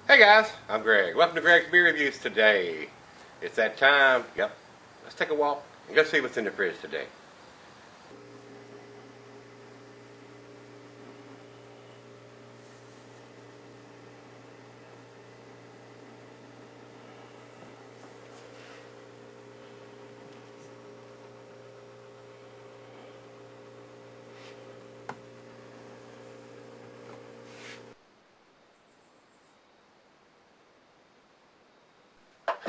Hey guys, I'm Greg. Welcome to Gregsbeerreviews today. It's that time. Yep. Let's take a walk and go see what's in the fridge today.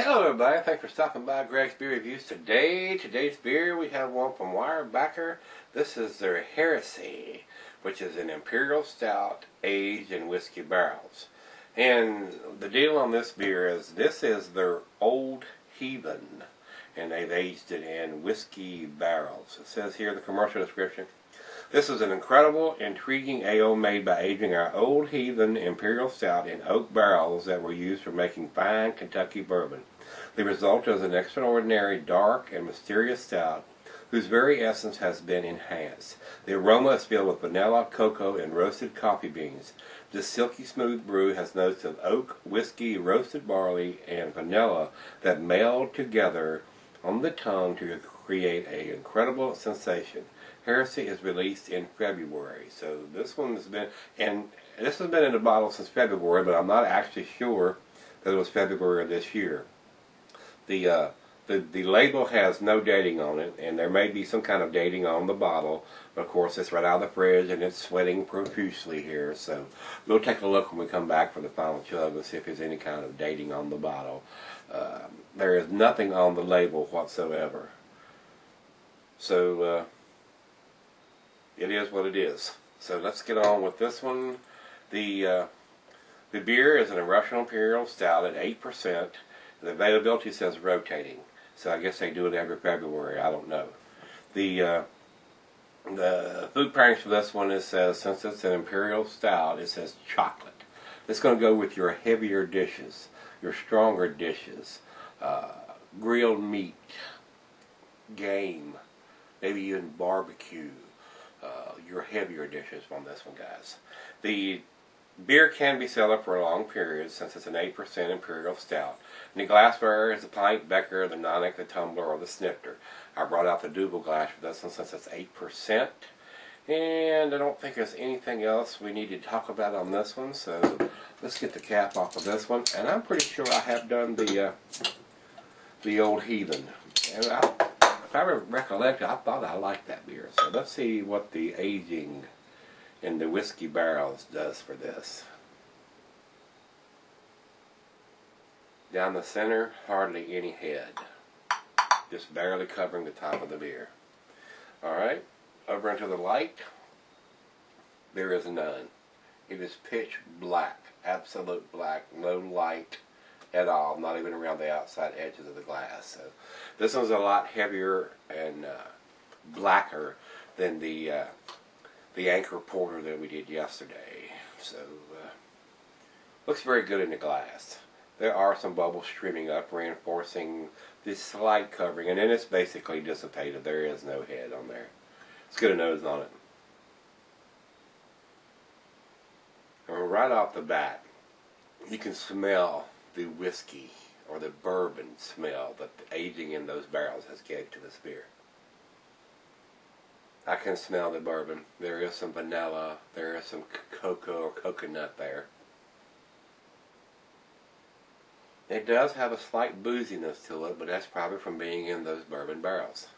Hello everybody, thanks for stopping by Gregsbeerreviews today. Today's beer, we have one from Weyerbacher. This is their Heresy, which is an Imperial Stout aged in whiskey barrels. And the deal on this beer is this is their Old Heathen, and they've aged it in whiskey barrels. It says here the commercial description. This is an incredible, intriguing ale made by aging our Old Heathen Imperial Stout in oak barrels that were used for making fine Kentucky bourbon. The result is an extraordinary, dark, and mysterious stout whose very essence has been enhanced. The aroma is filled with vanilla, cocoa, and roasted coffee beans. This silky smooth brew has notes of oak, whiskey, roasted barley, and vanilla that meld together on the tongue to create an incredible sensation. Heresy is released in February, so this one has been, and this has been in the bottle since February, but I'm not actually sure that it was February of this year. The label has no dating on it, and there may be some kind of dating on the bottle, but of course it's right out of the fridge and it's sweating profusely here, so we'll take a look when we come back for the final chug and see if there's any kind of dating on the bottle. There is nothing on the label whatsoever. So, it is what it is. So let's get on with this one. The beer is an Russian Imperial Stout at 8%. The availability says rotating. So I guess they do it every February. I don't know. The food pairings for this one, it says, since it's an Imperial Stout, it says chocolate. It's going to go with your heavier dishes, your stronger dishes, grilled meat, game, maybe even barbecue. Your heavier dishes on this one, guys. The beer can be cellared for a long period since it's an 8% Imperial Stout. And the glassware is the pint, becker, the nonic, the tumbler, or the snifter. I brought out the double glass for this one since it's 8%. And I don't think there's anything else we need to talk about on this one, so let's get the cap off of this one. And I'm pretty sure I have done the Old Heathen. And if I recollect, I thought I liked that beer. So let's see what the aging in the whiskey barrels does for this. Down the center, hardly any head. Just barely covering the top of the beer. Alright, over into the light, there is none. It is pitch black, absolute black, no light at all, not even around the outside edges of the glass. So this one's a lot heavier and blacker than the Anchor Porter that we did yesterday. So looks very good in the glass. There are some bubbles streaming up, reinforcing this slight covering, and then it's basically dissipated. There is no head on there. Let's get a nose on it. And right off the bat, you can smell the whiskey or the bourbon smell that the aging in those barrels has gave to this beer. I can smell the bourbon. There is some vanilla, there is some cocoa or coconut there. It does have a slight booziness to it, but that's probably from being in those bourbon barrels.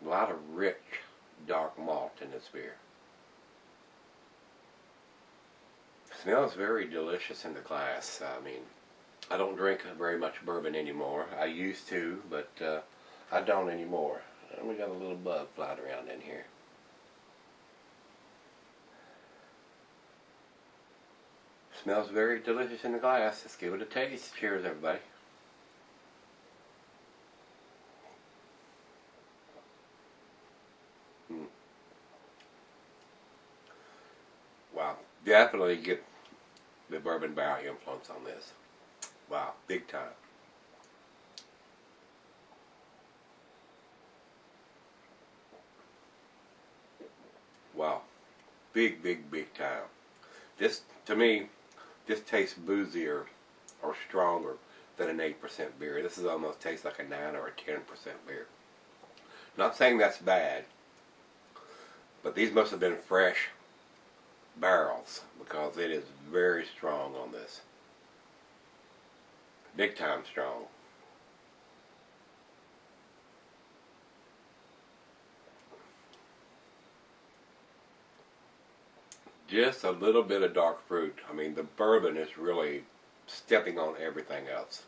A lot of rich dark malt in this beer. Smells very delicious in the glass. I mean, I don't drink very much bourbon anymore. I used to, but I don't anymore. And we got a little bug flying around in here. Smells very delicious in the glass. Let's give it a taste. Cheers, everybody. Wow, definitely get the bourbon barrel influence on this. Wow, big time. Wow, big time. This, to me, just tastes boozier or stronger than an 8% beer. This is almost tastes like a 9 or a 10% beer. Not saying that's bad, but these must have been fresh barrels because it is very strong on this. Big time strong. Just a little bit of dark fruit. I mean, the bourbon is really stepping on everything else.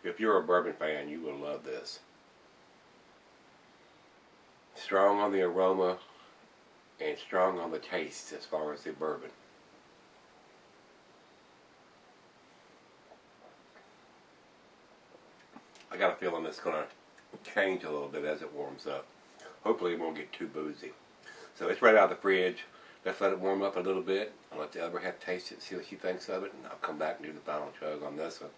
If you're a bourbon fan, you will love this. Strong on the aroma and strong on the taste as far as the bourbon. I got a feeling it's going to change a little bit as it warms up. Hopefully it won't get too boozy. So it's right out of the fridge. Let's let it warm up a little bit. I'll let the other half taste it, see what she thinks of it, and I'll come back and do the final chug on this one.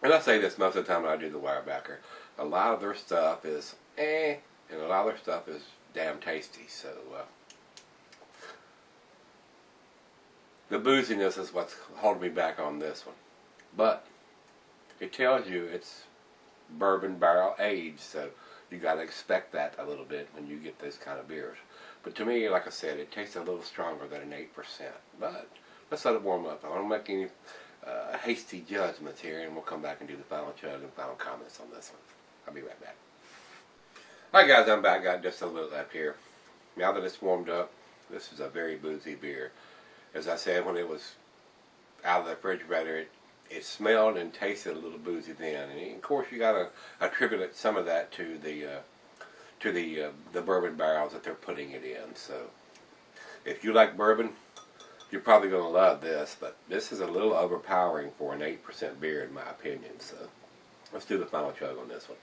And I say this most of the time when I do the Weyerbacher. A lot of their stuff is and a lot of their stuff is damn tasty. So the booziness is what's holding me back on this one. But it tells you it's bourbon barrel aged, so you got to expect that a little bit when you get this kind of beers. But to me, like I said, it tastes a little stronger than an 8%. But let's let it warm up. I don't make any hasty judgments here, and we'll come back and do the final chug and final comments on this one. I'll be right back. Alright guys, I'm back. Got just a little left here. Now that it's warmed up, this is a very boozy beer. As I said, when it was out of the refrigerator, it smelled and tasted a little boozy then. And of course, you got to attribute some of that to the bourbon barrels that they're putting it in. So, if you like bourbon, you're probably going to love this. But this is a little overpowering for an 8% beer, in my opinion. So, let's do the final chug on this one.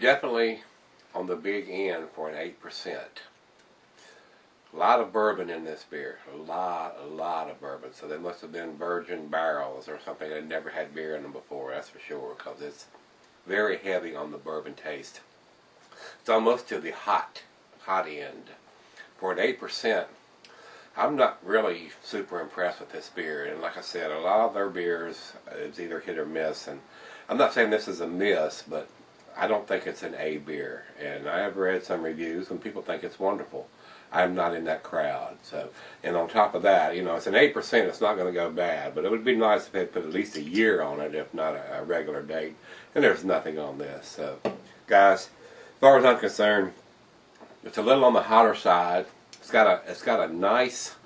Definitely on the big end for an 8%. A lot of bourbon in this beer. A lot of bourbon. So they must have been virgin barrels or something that never had beer in them before, that's for sure, because it's very heavy on the bourbon taste. It's almost to the hot end. For an 8%, I'm not really super impressed with this beer. And like I said, a lot of their beers is either hit or miss. And I'm not saying this is a miss, but I don't think it's an A beer, and I have read some reviews and people think it's wonderful. I'm not in that crowd. So, and on top of that, you know, it's an 8%. It's not going to go bad, but it would be nice if they put at least a year on it, if not a regular date. And there's nothing on this. So, guys, as far as I'm concerned, it's a little on the hotter side. It's got a nice.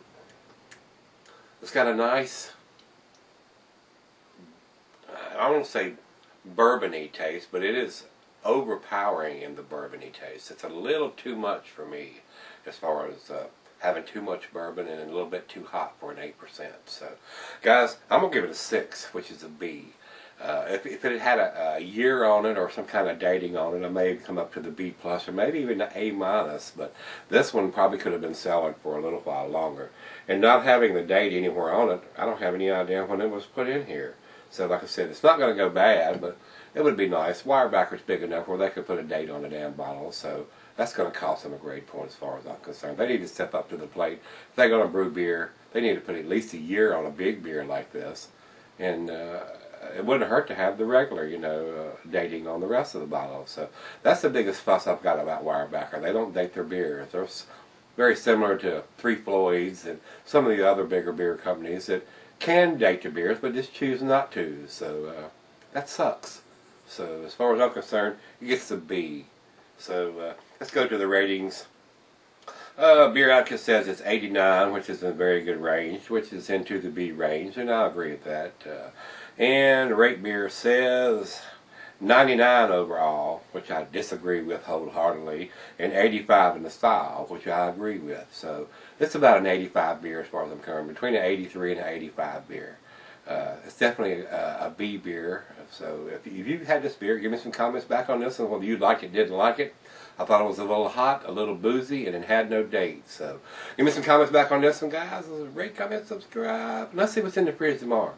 I won't say bourbony taste, but it is overpowering in the bourbony taste. It's a little too much for me as far as having too much bourbon and a little bit too hot for an 8%. So, guys, I'm going to give it a 6, which is a B. If it had a year on it or some kind of dating on it, I may have come up to the B+, or maybe even an A-. But this one probably could have been selling for a little while longer. And not having the date anywhere on it, I don't have any idea when it was put in here. So, like I said, it's not going to go bad, but it would be nice. Weyerbacher's big enough where they could put a date on the damn bottle, so that's going to cost them a grade point as far as I'm concerned. They need to step up to the plate. If they're going to brew beer, they need to put at least a year on a big beer like this. And it wouldn't hurt to have the regular, you know, dating on the rest of the bottle. So that's the biggest fuss I've got about Weyerbacher. They don't date their beers. They're very similar to Three Floyds and some of the other bigger beer companies that can date their beers, but just choose not to. So that sucks. So as far as I'm concerned, it gets a B. So let's go to the ratings. Beer Advocate says it's 89, which is in a very good range, which is into the B range, and I agree with that. And Rate Beer says 99 overall, which I disagree with wholeheartedly, and 85 in the style, which I agree with. So it's about an 85 beer as far as I'm concerned, between an 83 and an 85 beer. It's definitely a B beer. So if you've had this beer, give me some comments back on this one, whether you liked it, didn't like it. I thought it was a little hot, a little boozy, and it had no date. So give me some comments back on this one, guys. Rate, comment, subscribe, and let's see what's in the fridge tomorrow.